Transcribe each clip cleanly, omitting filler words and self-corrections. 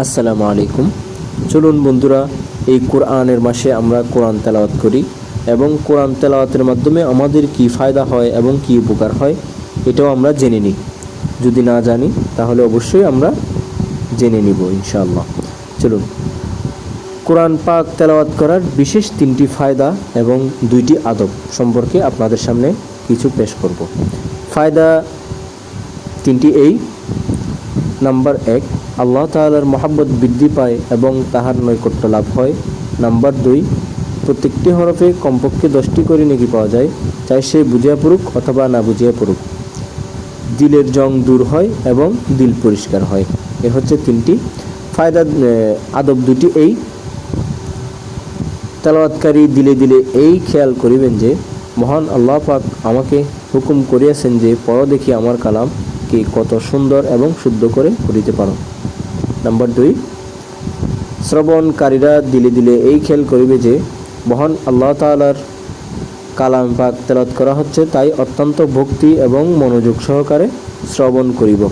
আসসালামু আলাইকুম। চলুন বন্ধুরা, এই কোরআনের মাসে আমরা কোরআন তেলাওয়াত করি এবং কোরআন তেলাওয়াতের মাধ্যমে আমাদের কি ফায়দা হয় এবং কি উপকার হয় এটাও আমরা জেনে নিই। যদি না জানি তাহলে অবশ্যই আমরা জেনে নিব ইনশাআল্লাহ। চলুন, কোরআন পাক তেলাওয়াত করার বিশেষ 3টি ফায়দা এবং 2টি আদব সম্পর্কে আপনাদের সামনে কিছু পেশ করব। ফায়দা 3টি এই: নাম্বার 1, আল্লাহ তাআলার মহব্বত বৃদ্ধি পায় এবং তাহার নৈকট্য লাভ হয়। নাম্বার 2, প্রত্যেকটি হরফে কমপক্ষে 10টি করে নেকি পাওয়া যায়, চাই সে বুঝিয়া পড়ুক অথবা না বুঝিয়া পড়ুক। দিলের জং দূর হয় এবং দিল পরিষ্কার হয়। এ হচ্ছে 3টি ফায়দা। আদব 2টি এই: তেলাওয়াতকারী দিলে দিলে এই খেয়াল করিবেন যে মহান আল্লাহ পাক আমাকে হুকুম করিয়াছেন যে পড়ো দেখি আমার কালামকে কত সুন্দর এবং শুদ্ধ করে পড়িতে পারো। নাম্বার 2, শ্রবণকারীরা দিলে দিলে এই খেয়াল করিবে যে মহান আল্লাহ তাআলার কালাম পাক তেলাওয়াত করা হচ্ছে, তাই অত্যন্ত ভক্তি এবং মনোযোগ সহকারে শ্রবণ করিব।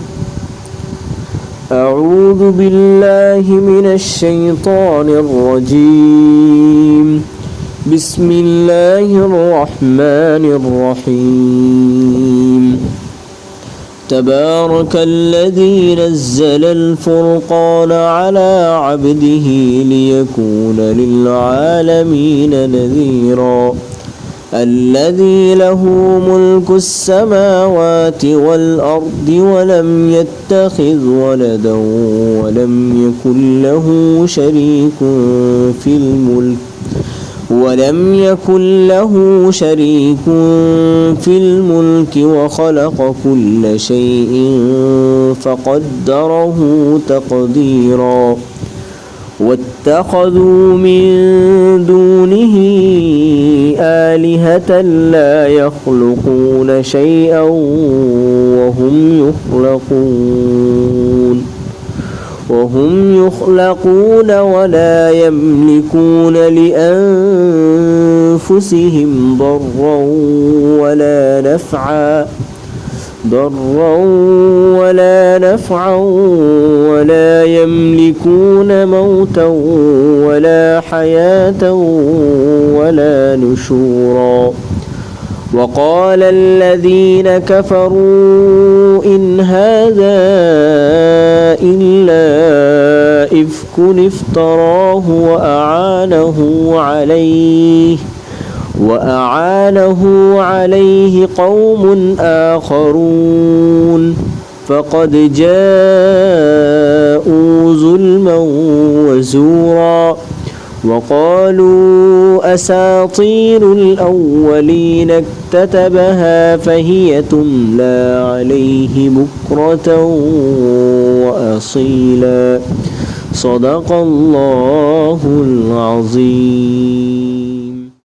আউযু বিল্লাহি মিনাশ শাইতানির রাজীম। বিসমিল্লাহির রহমানির রহিম। تبارك الذي نزل الفرقان على عبده ليكون للعالمين نذيرا الذي له ملك السماوات والأرض ولم يتخذ ولدا ولم يكن له شريك في الملك وخلق كل شيء فقدره تقديرا واتخذوا من دونه آلهة لا يخلقون شيئا وهم يخلقون ولا يملكون لأنفسهم ضرا ولا نفعا ولا يملكون موتا ولا حياة ولا نشورا. وقال الذين كفروا إن هذا إلا إفك افتراه وأعانه عليه قوم آخرون فقد جاءوا ظلما وزورا. وقالوا أساطير الأولين اكتتبها فهي تملى عليه بكرة وأصيلا. صدق الله العظيم.